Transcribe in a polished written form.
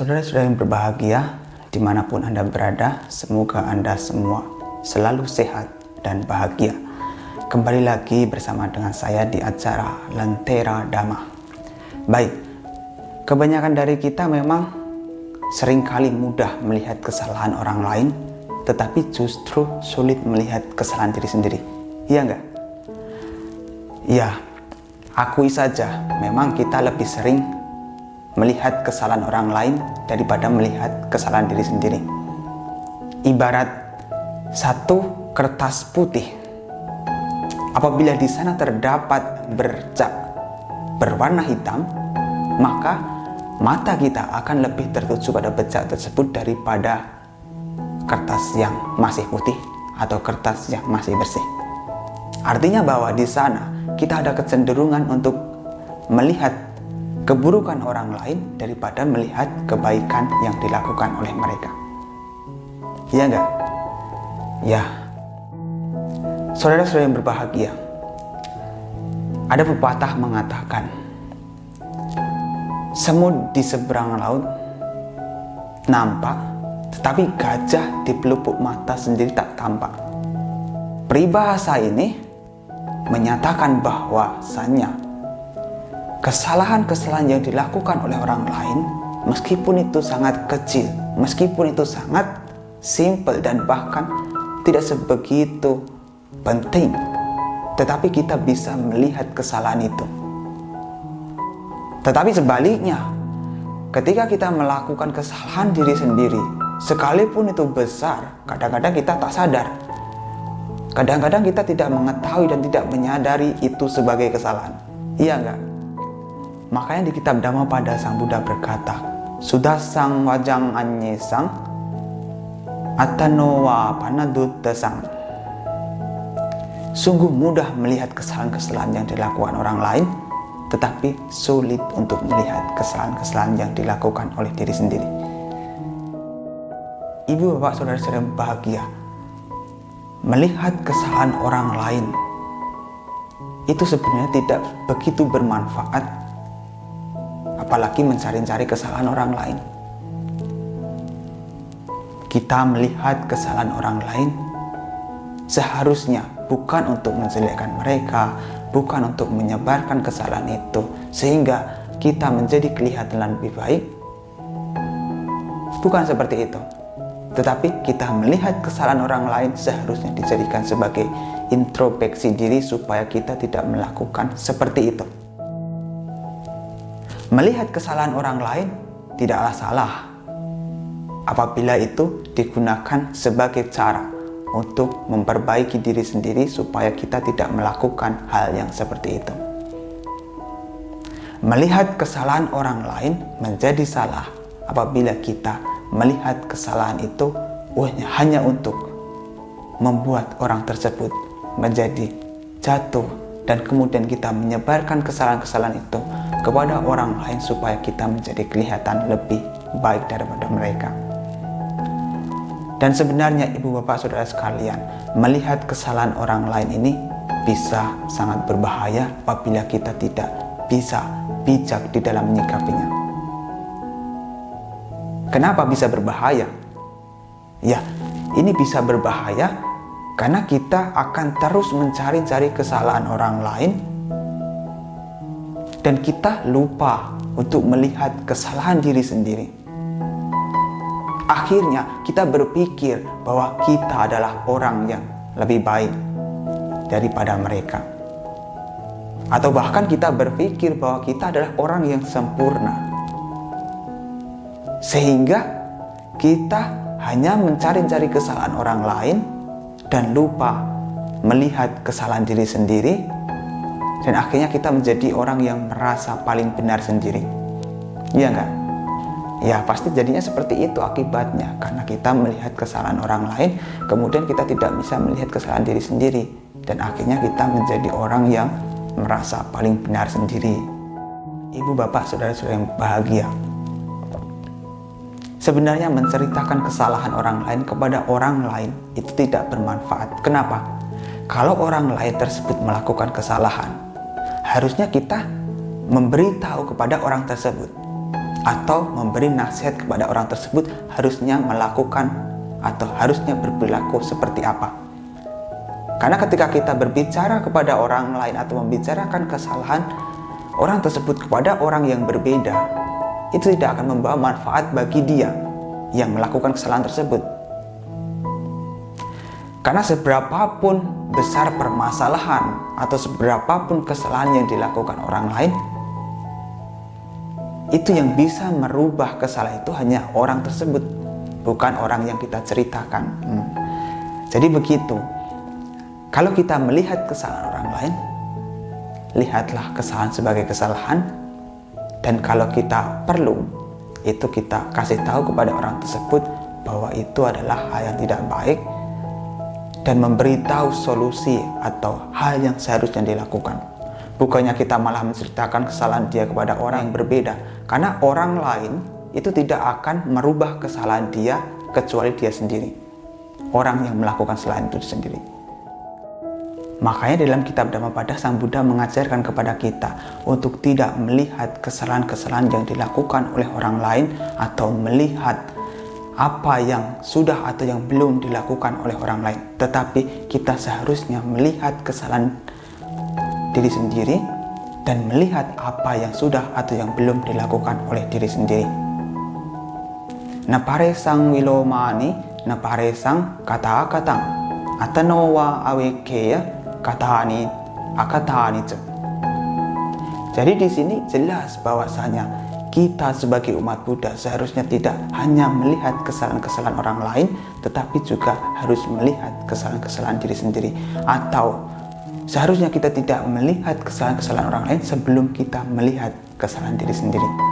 Saudara-saudara yang berbahagia, dimanapun Anda berada, semoga Anda semua selalu sehat dan bahagia. Kembali lagi bersama dengan saya di acara Lentera Dhamma. Baik, kebanyakan dari kita memang seringkali mudah melihat kesalahan orang lain, tetapi justru sulit melihat kesalahan diri sendiri. Iya enggak? Ya, akui saja, memang kita lebih sering melihat kesalahan orang lain daripada melihat kesalahan diri sendiri. Ibarat satu kertas putih, apabila di sana terdapat bercak berwarna hitam, maka mata kita akan lebih tertuju pada bercak tersebut daripada kertas yang masih putih atau kertas yang masih bersih. Artinya bahwa di sana kita ada kecenderungan untuk melihat keburukan orang lain daripada melihat kebaikan yang dilakukan oleh mereka. Iya enggak? Ya. Saudara-saudara yang berbahagia, ada pepatah mengatakan, semut di seberang laut nampak, tetapi gajah di pelupuk mata sendiri tak tampak. Peribahasa ini menyatakan bahwasanya kesalahan-kesalahan yang dilakukan oleh orang lain, meskipun itu sangat kecil, meskipun itu sangat simple dan bahkan tidak sebegitu penting, tetapi kita bisa melihat kesalahan itu. Tetapi sebaliknya, ketika kita melakukan kesalahan diri sendiri, sekalipun itu besar, kadang-kadang kita tak sadar. Kadang-kadang kita tidak mengetahui dan tidak menyadari itu sebagai kesalahan. Iya enggak? Makanya di kitab Dhamma pada Sang Buddha berkata, sudah sang wajang anyesang atanowa panaduttasang. Sungguh mudah melihat kesalahan-kesalahan yang dilakukan orang lain, tetapi sulit untuk melihat kesalahan-kesalahan yang dilakukan oleh diri sendiri. Ibu, bapak, saudara-saudara yang bahagia, melihat kesalahan orang lain itu sebenarnya tidak begitu bermanfaat, apalagi mencari-cari kesalahan orang lain. Kita melihat kesalahan orang lain seharusnya bukan untuk menjelekkan mereka, bukan untuk menyebarkan kesalahan itu sehingga kita menjadi kelihatan lebih baik. Bukan seperti itu. Tetapi kita melihat kesalahan orang lain seharusnya dijadikan sebagai introspeksi diri supaya kita tidak melakukan seperti itu. Melihat kesalahan orang lain tidaklah salah apabila itu digunakan sebagai cara untuk memperbaiki diri sendiri supaya kita tidak melakukan hal yang seperti itu. Melihat kesalahan orang lain menjadi salah apabila kita melihat kesalahan itu hanya untuk membuat orang tersebut menjadi jatuh dan kemudian kita menyebarkan kesalahan-kesalahan itu kepada orang lain supaya kita menjadi kelihatan lebih baik daripada mereka. Dan sebenarnya ibu bapak saudara sekalian, melihat kesalahan orang lain ini bisa sangat berbahaya apabila kita tidak bisa bijak di dalam menyikapinya. Kenapa bisa berbahaya? Ya, ini bisa berbahaya karena kita akan terus mencari-cari kesalahan orang lain dan kita lupa untuk melihat kesalahan diri sendiri. Akhirnya kita berpikir bahwa kita adalah orang yang lebih baik daripada mereka. Atau bahkan kita berpikir bahwa kita adalah orang yang sempurna. Sehingga kita hanya mencari-cari kesalahan orang lain dan lupa melihat kesalahan diri sendiri. Dan akhirnya kita menjadi orang yang merasa paling benar sendiri. Iya enggak? Ya pasti jadinya seperti itu akibatnya. Karena kita melihat kesalahan orang lain, kemudian kita tidak bisa melihat kesalahan diri sendiri. Dan akhirnya kita menjadi orang yang merasa paling benar sendiri. Ibu, bapak, saudara-saudara yang bahagia, sebenarnya menceritakan kesalahan orang lain kepada orang lain itu tidak bermanfaat. Kenapa? Kalau orang lain tersebut melakukan kesalahan, harusnya kita memberitahu kepada orang tersebut. atau memberi nasihat kepada orang tersebut harusnya melakukan atau harusnya berperilaku seperti apa. Karena ketika kita berbicara kepada orang lain atau membicarakan kesalahan orang tersebut kepada orang yang berbeda, itu tidak akan membawa manfaat bagi dia yang melakukan kesalahan tersebut. Karena seberapapun besar permasalahan atau seberapapun kesalahan yang dilakukan orang lain, itu yang bisa merubah kesalahan itu hanya orang tersebut, bukan orang yang kita ceritakan. Jadi begitu. Kalau kita melihat kesalahan orang lain, lihatlah kesalahan sebagai kesalahan, dan kalau kita perlu, itu kita kasih tahu kepada orang tersebut bahwa itu adalah hal yang tidak baik, dan memberitahu solusi atau hal yang seharusnya dilakukan. Bukannya kita malah menceritakan kesalahan dia kepada orang yang berbeda, karena orang lain itu tidak akan merubah kesalahan dia kecuali dia sendiri, orang yang melakukan kesalahan itu sendiri. Makanya dalam kitab Dhammapada Sang Buddha mengajarkan kepada kita untuk tidak melihat kesalahan-kesalahan yang dilakukan oleh orang lain atau melihat apa yang sudah atau yang belum dilakukan oleh orang lain, tetapi kita seharusnya melihat kesalahan diri sendiri dan melihat apa yang sudah atau yang belum dilakukan oleh diri sendiri. Napare sang wilomani, napare sang kata-katang, atanowa awekeya katani akatani. Jadi di sini jelas bahwasanya kita sebagai umat Buddha seharusnya tidak hanya melihat kesalahan-kesalahan orang lain, tetapi juga harus melihat kesalahan-kesalahan diri sendiri. Atau seharusnya kita tidak melihat kesalahan-kesalahan orang lain sebelum kita melihat kesalahan diri sendiri.